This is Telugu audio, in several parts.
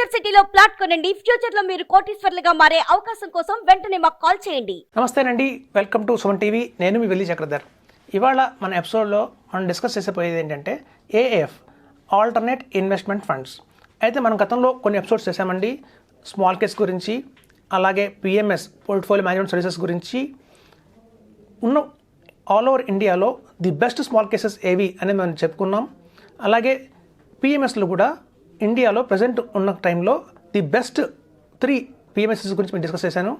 ఫ్యూచర్ సిటీలో ప్లాట్ కొనండి. ఫ్యూచర్ లో మీరు కోటీశ్వర్లుగా మారే అవకాశం కోసం వెంటనే మాకు కాల్ చేయండి. నమస్తేనండి, వెల్కమ్ టు సుమన్ టీవీ. నేను మీ వెల్లి చక్రధర్. ఇవాళ మన ఎపిసోడ్లో మనం డిస్కస్ చేసేపోయేది ఏంటంటే ఏఎఫ్, ఆల్టర్నేట్ ఇన్వెస్ట్మెంట్ ఫండ్స్. అయితే మనం గతంలో కొన్ని ఎపిసోడ్స్ చేసామండి. స్మాల్ కేస్ గురించి, అలాగే పిఎంఎస్, పోర్ట్ఫోలియో మేనేజ్మెంట్ సర్వీసెస్ గురించి ఉన్న ఆల్ ఓవర్ ఇండియాలో ది బెస్ట్ స్మాల్ కేసెస్ ఏవి అనేది మనం చెప్పుకున్నాం. అలాగే పిఎంఎస్లో కూడా ఇండియాలో ప్రజెంట్ ఉన్న టైంలో ది బెస్ట్ 3 పిఎంఎస్ఎస్ గురించి మేము డిస్కస్ చేశాను.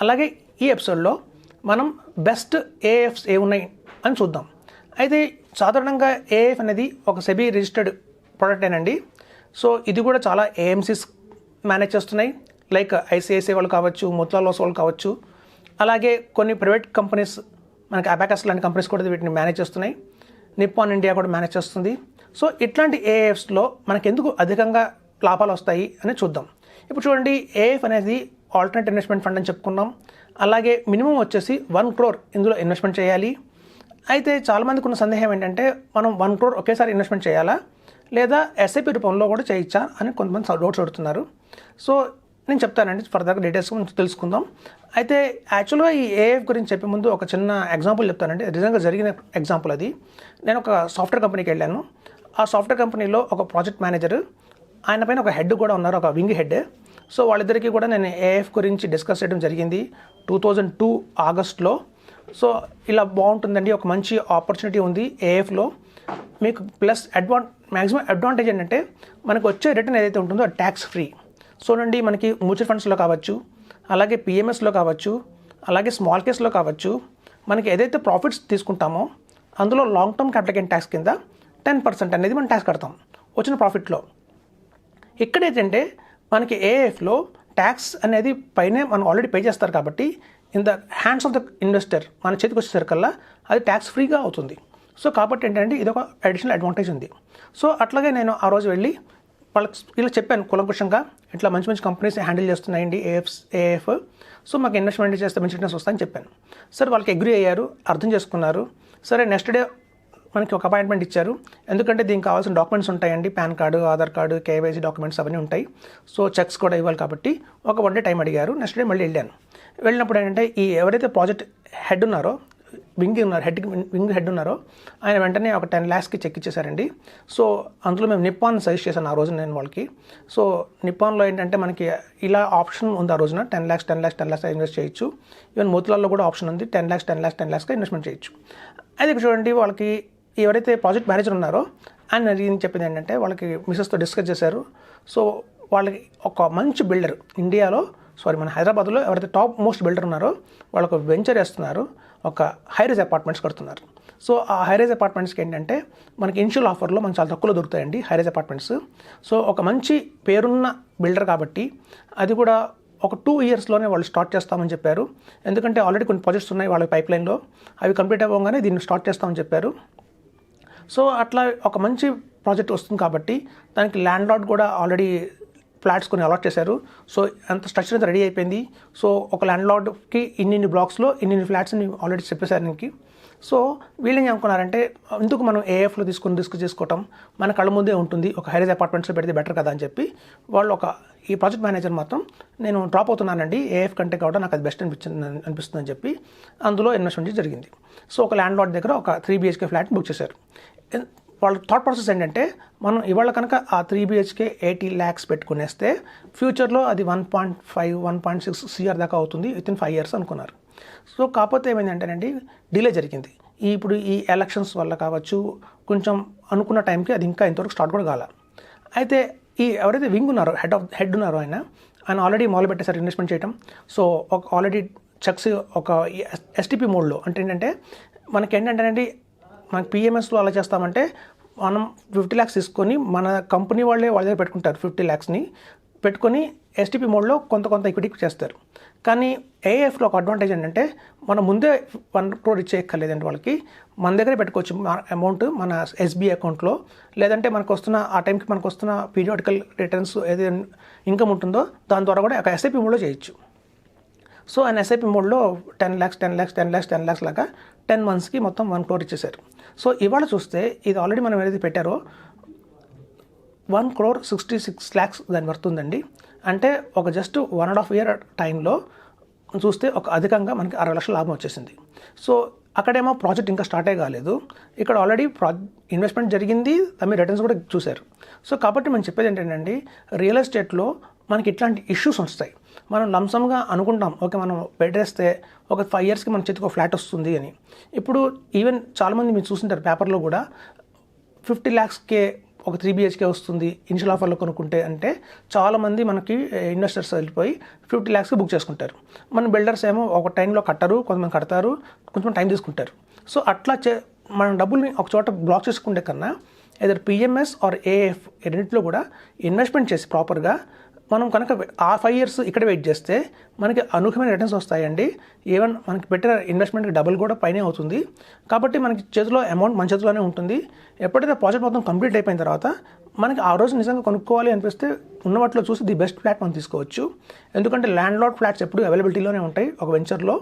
అలాగే ఈ ఎపిసోడ్లో మనం బెస్ట్ ఏఎఫ్స్ ఏ ఉన్నాయి అని చూద్దాం. అయితే సాధారణంగా ఏఎఫ్ అనేది ఒక సెబీ రిజిస్టర్డ్ ప్రోడక్ట్ ఏనండి. సో ఇది కూడా చాలా ఏఎంసీస్ మేనేజ్ చేస్తున్నాయి. లైక్ ఐసిఐసిఐ వాళ్ళు కావచ్చు, మోతిలాల్ ఓస్వాల్ వాళ్ళు కావచ్చు, అలాగే కొన్ని ప్రైవేట్ కంపెనీస్, మనకి అబాకస్ లాంటి కంపెనీస్ కూడా వీటిని మేనేజ్ చేస్తున్నాయి. నిప్పాన్ ఇండియా కూడా మేనేజ్ చేస్తుంది. సో ఇట్లాంటి ఏఎఫ్స్లో మనకు ఎందుకు అధికంగా లాభాలు వస్తాయి అని చూద్దాం. ఇప్పుడు చూడండి, ఏఎఫ్ అనేది ఆల్టర్నేట్ ఇన్వెస్ట్మెంట్ ఫండ్ అని చెప్పుకున్నాం. అలాగే మినిమం వచ్చేసి 1 crore ఇందులో ఇన్వెస్ట్మెంట్ చేయాలి. అయితే చాలామందికి ఉన్న సందేహం ఏంటంటే మనం 1 crore ఒకేసారి ఇన్వెస్ట్మెంట్ చేయాలా, లేదా ఎస్ఐపి రూపంలో కూడా చేయొచ్చా అని కొంతమంది డౌట్స్ అడుగుతున్నారు. సో నేను చెప్తానండి, ఫర్దర్గా డీటెయిల్స్ గురించి తెలుసుకుందాం. అయితే యాక్చువల్గా ఈ ఏఎఫ్ గురించి చెప్పే ముందు ఒక చిన్న ఎగ్జాంపుల్ చెప్తానండి. నిజంగా జరిగిన ఎగ్జాంపుల్ అది. నేను ఒక సాఫ్ట్వేర్ కంపెనీకి వెళ్ళాను. ఆ సాఫ్ట్వేర్ కంపెనీలో ఒక ప్రాజెక్ట్ మేనేజర్, ఆయన పైన ఒక హెడ్ కూడా ఉన్నారు, ఒక వింగ్ హెడ్. సో వాళ్ళిద్దరికీ కూడా నేను ఏఎఫ్ గురించి డిస్కస్ చేయడం జరిగింది 2002 ఆగస్ట్లో. సో ఇలా బాగుంటుందండి, ఒక మంచి ఆపర్చునిటీ ఉంది ఏఎఫ్లో మీకు. ప్లస్ మ్యాక్సిమం అడ్వాంటేజ్ ఏంటంటే మనకు వచ్చే రిటర్న్ ఏదైతే ఉంటుందో అది ట్యాక్స్ ఫ్రీ. సో నుండి మనకి మ్యూచువల్ ఫండ్స్లో కావచ్చు, అలాగే పిఎంఎస్లో కావచ్చు, అలాగే స్మాల్ కేస్లో కావచ్చు, మనకి ఏదైతే ప్రాఫిట్స్ తీసుకుంటామో అందులో long term capital gain tax కింద 10% అనేది మనం ట్యాక్స్ కడతాం వచ్చిన ప్రాఫిట్లో. ఇక్కడేంటంటే మనకి ఏఎఫ్లో ట్యాక్స్ అనేది పైనే మనం ఆల్రెడీ పే చేస్తారు కాబట్టి in the hands of the investor మన చేతికి వచ్చేసరికల్లా అది ట్యాక్స్ ఫ్రీగా అవుతుంది. సో కాబట్టి ఏంటంటే ఇది ఒక అడిషనల్ అడ్వాంటేజ్ ఉంది. సో అట్లాగే నేను ఆ రోజు వెళ్ళి వాళ్ళకి ఇలా చెప్పాను కూలంకుషంగా, ఇట్లా మంచి మంచి కంపెనీస్ హ్యాండిల్ చేస్తున్నాయండి ఏఎఫ్. సో మాకు ఇన్వెస్ట్మెంట్ చేస్తే మంచి రిటర్న్స్ వస్తాయని చెప్పాను. సరే, వాళ్ళకి అగ్రీ అయ్యారు, అర్థం చేసుకున్నారు. సరే, నెక్స్ట్ డే మనకి ఒక అపాయింట్మెంట్ ఇచ్చారు. ఎందుకంటే దీనికి కావాల్సిన డాక్యుమెంట్స్ ఉంటాయండి, pan card, Aadhaar card, KYC documents అవన్నీ ఉంటాయి. సో చెక్స్ కూడా ఇవ్వాలి కాబట్టి ఒక 1 day టైం అడిగారు. నెక్స్ట్ డే మళ్ళీ వెళ్ళాను. వెళ్ళినప్పుడు ఏంటంటే ఈ ఎవరైతే ప్రాజెక్ట్ హెడ్ ఉన్నారో, వింగ్ హెడ్ ఉన్నారో ఆయన వెంటనే ఒక 10 lakhsకి చెక్ ఇచ్చేసారండి. సో అందులో మేము నిప్పాన్ సజెస్ట్ చేశాను ఆ రోజు నేను వాళ్ళకి. సో నిప్పాన్లో ఏంటంటే మనకి ఇలా ఆప్షన్ ఉంది ఆ రోజున 10 lakhs ఇన్వెస్ట్ చేయొచ్చు. ఈవెన్ మోతిలాల్లో కూడా ఆప్షన్ ఉంది, 10 lakhsగా ఇన్వెస్ట్మెంట్ చేయొచ్చు. అయితే ఇప్పుడు చూడండి, వాళ్ళకి ఎవరైతే ప్రాజెక్ట్ మేనేజర్ ఉన్నారో ఆయన చెప్పింది ఏంటంటే వాళ్ళకి మిసెస్తో డిస్కస్ చేశారు. సో వాళ్ళకి ఒక మంచి బిల్డర్ మన హైదరాబాద్లో ఎవరైతే టాప్ మోస్ట్ బిల్డర్ ఉన్నారో వాళ్ళకు వెంచర్ వేస్తున్నారు, ఒక హైరైజ్ అపార్ట్మెంట్స్ కడుతున్నారు. సో ఆ హైరైజ్ అపార్ట్మెంట్స్కి ఏంటంటే మనకి ఇనిషియల్ ఆఫర్లో మనకు చాలా తక్కువలో దొరుకుతాయండి హైరైజ్ అపార్ట్మెంట్స్. సో ఒక మంచి పేరున్న బిల్డర్ కాబట్టి అది కూడా ఒక 2 yearsలోనే వాళ్ళు స్టార్ట్ చేస్తామని చెప్పారు. ఎందుకంటే ఆల్రెడీ కొన్ని ప్రాజెక్ట్స్ ఉన్నాయి వాళ్ళ పైప్లైన్లో, అవి కంప్లీట్ అవ్వగానే దీన్ని స్టార్ట్ చేస్తామని చెప్పారు. సో అట్లా ఒక మంచి ప్రాజెక్ట్ వస్తుంది కాబట్టి దానికి ల్యాండ్ లార్డ్ కూడా ఆల్రెడీ ఫ్లాట్స్ కొన్ని అలాట్ చేశారు. సో అంత స్ట్రక్చర్ అంతా రెడీ అయిపోయింది. సో ఒక ల్యాండ్ లార్డ్కి ఇన్ని బ్లాక్స్లో ఇన్ని ఫ్లాట్స్ని ఆల్రెడీ చెప్పేశారు దీనికి. సో వీళ్ళు ఏం అనుకున్నారంటే, ఎందుకు మనం ఏఎఫ్లో తీసుకుని రిస్క్ చేసుకోవటం, మన కళ్ళ ముందే ఉంటుంది, ఒక హైరైజ్ అపార్ట్మెంట్స్లో పెడితే బెటర్ కదా అని చెప్పి వాళ్ళు ఈ ప్రాజెక్ట్ మేనేజర్ మాత్రం నేను డ్రాప్ అవుతున్నానండి, ఏఎఫ్ కంటే కూడా నాకు అది బెస్ట్ అనిపిస్తుందని చెప్పి అందులో ఇన్వెస్ట్మెంట్ జరిగింది. సో ఒక ల్యాండ్ లార్డ్ దగ్గర ఒక 3 BHK ఫ్లాట్ బుక్ చేశారు. వాళ్ళ థాట్ ప్రాసెస్ ఏంటంటే, మనం ఇవాళ కనుక ఆ 3 BHK 80 lakhs పెట్టుకునేస్తే ఫ్యూచర్లో అది 1.6 CR దాకా అవుతుంది వితిన్ 5 years అనుకున్నారు. సో కాకపోతే ఏమైందంటేనండి, డిలే జరిగింది. ఇప్పుడు ఈ ఎలక్షన్స్ వల్ల కావచ్చు, కొంచెం అనుకున్న టైంకి అది ఇంకా ఇంతవరకు స్టార్ట్ కూడా కాల. అయితే ఈ ఎవరైతే వింగ్ ఉన్నారో, హెడ్ ఉన్నారో ఆయన ఆల్రెడీ మొదలు పెట్టేశారు ఇన్వెస్ట్మెంట్ చేయడం. సో ఆల్రెడీ చెక్స్ ఒక ఎస్టీపీ మోడ్లో, అంటే ఏంటంటే మనకేంటంటేనండి, మనకి పిఎంఎస్లో అలా చేస్తామంటే మనం 50 lakhs తీసుకొని మన కంపెనీ వాళ్ళ దగ్గర పెట్టుకుంటారు. 50 lakhsని పెట్టుకొని ఎస్టీపీ మోడ్లో కొంత ఈక్విటీ చేస్తారు. కానీ ఏఎఫ్లో ఒక అడ్వాంటేజ్ ఏంటంటే మనం ముందే 1 crore ఇచ్చేయక్కర్లేదండి వాళ్ళకి. మన దగ్గరే పెట్టుకోవచ్చు అమౌంట్ మన ఎస్బీఐ అకౌంట్లో. లేదంటే ఆ టైంకి మనకు వస్తున్న పీరియాడికల్ రిటర్న్స్ ఏదైనా ఇన్కమ్ ఉంటుందో దాని ద్వారా కూడా ఒక ఎస్ఐపీ మోడ్లో చేయొచ్చు. సో ఆయన ఎస్ఐపి మోడ్లో 10 lakhs లాగా 10 monthsకి మొత్తం 1 crore ఇచ్చేశారు. సో ఇవాళ చూస్తే ఇది ఆల్రెడీ మనం ఏదైతే పెట్టారో 1,66 lakhs దాని వర్త్ ఉందండి. అంటే ఒక జస్ట్ 1.5 year టైంలో చూస్తే ఒక అధికంగా మనకి 60 లక్షల లాభం వచ్చేసింది. సో అక్కడేమో ప్రాజెక్ట్ ఇంకా స్టార్టే కాలేదు, ఇక్కడ ఆల్రెడీ ఇన్వెస్ట్మెంట్ జరిగింది, దాని రిటర్న్స్ కూడా చూశారు. సో కాబట్టి మనం చెప్పేది ఏంటంటే రియల్ ఎస్టేట్లో మనకి ఇట్లాంటి ఇష్యూస్ వస్తాయి. మనం లంసమ్గా అనుకుంటాం, ఓకే మనం పెట్టేస్తే ఒక 5 yearsకి మన చేతికి ఒక ఫ్లాట్ వస్తుంది అని. ఇప్పుడు ఈవెన్ చాలామంది మీరు చూస్తుంటారు పేపర్లో కూడా 50 lakhsకే ఒక 3 BHK వస్తుంది ఇనిషియల్ ఆఫర్లో కొనుక్కుంటే అంటే చాలామంది మనకి ఇన్వెస్టర్స్ వెళ్ళిపోయి 50 lakhsకి బుక్ చేసుకుంటారు. మన బిల్డర్స్ ఏమో ఒక టైంలో కట్టరు, కొంతమంది కడతారు, కొంచెం టైం తీసుకుంటారు. సో అట్లా మనం డబ్బుల్ని ఒక చోట బ్లాక్ చేసుకుంటే కన్నా ఏదైనా PMS ఆర్ AIF రెండింటిలో కూడా ఇన్వెస్ట్మెంట్ చేసి ప్రాపర్గా మనం కనుక ఆ 5 years ఇక్కడ వెయిట్ చేస్తే మనకి అనూహ్యమైన రిటర్న్స్ వస్తాయండి. ఈవెన్ మనకి పెట్టిన ఇన్వెస్ట్మెంట్కి డబుల్ కూడా పైనే అవుతుంది. కాబట్టి మనకి చేతిలో అమౌంట్ మన చేతిలోనే ఉంటుంది. ఎప్పుడైతే ప్రాజెక్ట్ మొత్తం కంప్లీట్ అయిపోయిన తర్వాత మనకి ఆ రోజు నిజంగా కొనుక్కోవాలి అనిపిస్తే ఉన్న వాటిలో చూసి ది బెస్ట్ ఫ్లాట్ మనం తీసుకోవచ్చు. ఎందుకంటే ల్యాండ్ లార్డ్ ఫ్లాట్స్ ఎప్పుడు అవైలబిలిటీలోనే ఉంటాయి ఒక వెంచర్లో.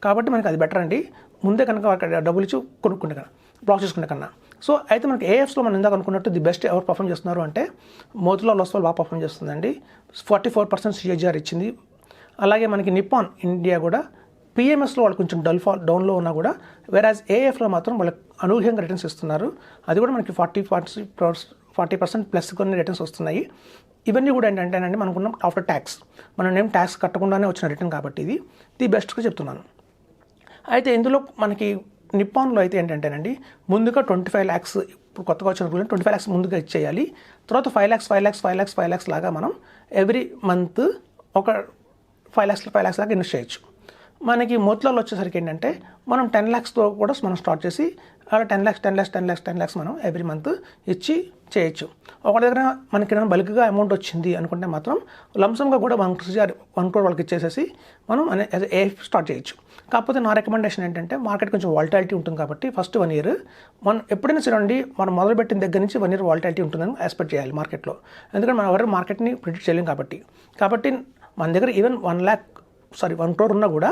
కాబట్టి మనకి అది బెటర్ అండి, ముందే కనుక అక్కడ డబ్బులు ఇచ్చి కొనుక్కుంటే కన్నా బ్లాక్ చేసుకుంటే కన్నా. సో అయితే మనకి AIFస్లో మనం ఇందాక అనుకున్నట్టు ది బెస్ట్ ఎవరు పర్ఫామ్ చేస్తున్నారు అంటే మోతిలాల్ ఒస్వాల్ బాగా పర్ఫామ్ చేస్తుందండి. 44% CAGR ఇచ్చింది. అలాగే మనకి నిప్పాన్ ఇండియా కూడా PMSలో వాళ్ళు కొంచెం డౌన్లో ఉన్నా కూడా, వేరాజ్ AIFలో మాత్రం వాళ్ళకి అనూహ్యంగా రిటర్న్స్ ఇస్తున్నారు. అది కూడా మనకి 40% ప్లస్ కొన్ని రిటర్న్స్ వస్తున్నాయి. ఇవన్నీ కూడా ఏంటంటేనండి మనకున్న ఆఫ్టర్ ట్యాక్స్, మనం ఏం ట్యాక్స్ కట్టకుండానే వచ్చిన రిటర్న్ కాబట్టి ఇది ది బెస్ట్గా చెప్తున్నాను. అయితే ఇందులో మనకి నిప్పాన్లో అయితే ఏంటంటేనండి ముందుగా 25 lakhs, ఇప్పుడు కొత్తగా వచ్చిన రూల్ 25 lakhs ముందుగా ఇచ్చేయాలి. తర్వాత 5 lakhs లాగా మనం ఎవ్రీ మంత్ ఒక 5 lakhs లాగా ఇన్వెస్ట్ చేయొచ్చు. మనకి మోతిలాల్ వచ్చేసరికి ఏంటంటే మనం 10 lakhsతో కూడా మనం స్టార్ట్ చేసి అలా 10 lakhs మనం ఎవ్రీ మంత్ ఇచ్చి చేయొచ్చు. ఒక దగ్గర మనకి బల్క్గా అమౌంట్ వచ్చింది అనుకుంటే మాత్రం లంసమ్గా కూడా 1 crore వాళ్ళకి ఇచ్చేసేసి మనం AIF స్టార్ట్ చేయొచ్చు. కాకపోతే నా రికమెండేషన్ ఏంటంటే మార్కెట్ కొంచెం వాలటాలిటీ ఉంటుంది కాబట్టి ఫస్ట్ 1 year మనం ఎప్పుడైనా చూడండి, మనం మొదలుపెట్టిన దగ్గర నుంచి 1 year వాలటాలిటీ ఉంటుందని ఎక్స్పెక్ట్ చేయాలి మార్కెట్లో. ఎందుకంటే మనం ఎవరు మార్కెట్ని ప్రిడిక్ట్ చేయలేం కాబట్టి మన దగ్గర ఈవెన్ 1 crore ఉన్నా కూడా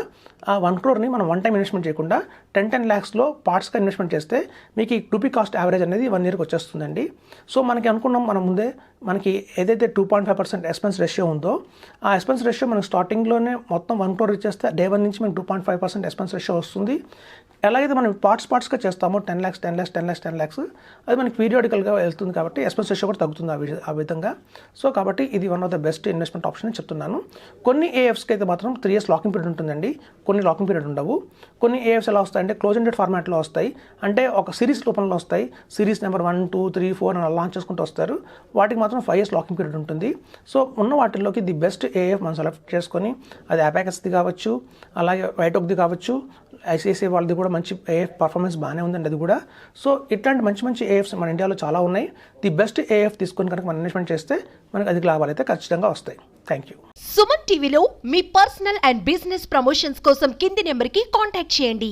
ఆ 1 crore మనం వన్ టైం ఇన్వెస్ట్మెంట్ చేయకుండా 10 lakhsలో పార్ట్స్గా ఇన్వెస్ట్మెంట్ చేస్తే మీకు ఈ రూపీ కాస్ట్ యావరేజ్ అనేది 1 yearకి వచ్చేస్తుందండి. సో మనకి అనుకున్నాం మనం ముందే మనకి ఏదైతే 2.5% ఎక్స్పెన్స్ రేషియో ఉందో ఆ ఎక్స్పెన్స్ రేషియో మనకి స్టార్టింగ్లోనే మొత్తం 1 crore ఇచ్చేస్తే డే 1 నుంచి మనకి 2.5% ఎక్స్పెన్స్ రేషియో వస్తుంది. ఎలాగైతే మనం పార్ట్స్గా చేస్తామో 10 lakhs అది మనకి పీరియాడికల్గా వెళ్తుంది కాబట్టి ఎక్స్పెన్స్ రేషియో కూడా తగ్గుతుంది ఆ విధంగా. సో కాబట్టి ఇది one of the best investment option అని చెప్తున్నాను. కొన్ని AIFస్కి అయితే మాత్రం 3 years లాకింగ్ పీరియడ్ ఉంటుందండి, కొన్ని లాకింగ్ పీరియడ్ ఉండవు. కొన్ని AIFs ఎలా వస్తాయంటే క్లోజ్ ఎండెడ్ ఫార్మాట్లో వస్తాయి, అంటే ఒక సిరీస్ రూపంలో వస్తాయి. సిరీస్ నెంబర్ 1, 2, 3, 4 అని లాంచ్ చేసుకుంటూ వస్తారు. వాటికి మాత్రం 5 years లాకింగ్ పీరియడ్ ఉంటుంది. సో ఉన్న వాటిల్లోకి ది బెస్ట్ AIF మనం సెలెక్ట్ చేసుకొని, అది అబాకస్ది కావచ్చు, అలాగే వైట్ ఓక్ది కావచ్చు, ICICI వాళ్ళది కూడా మంచి AIF పర్ఫార్మెన్స్ బాగానే ఉందండి అది కూడా. సో ఇట్లాంటి మంచి AIFs మన ఇండియాలో చాలా ఉన్నాయి. ది బెస్ట్ AIF తీసుకొని కనుక మనం ఇన్వెస్ట్మెంట్ చేస్తే మనకి అధిక లాభాలు అయితే ఖచ్చితంగా వస్తాయి. Thank you. సుమన్ టీవీలో మీ పర్సనల్ అండ్ బిజినెస్ ప్రమోషన్స్ కోసం కింది నెంబర్కి కాంటాక్ట్ చేయండి.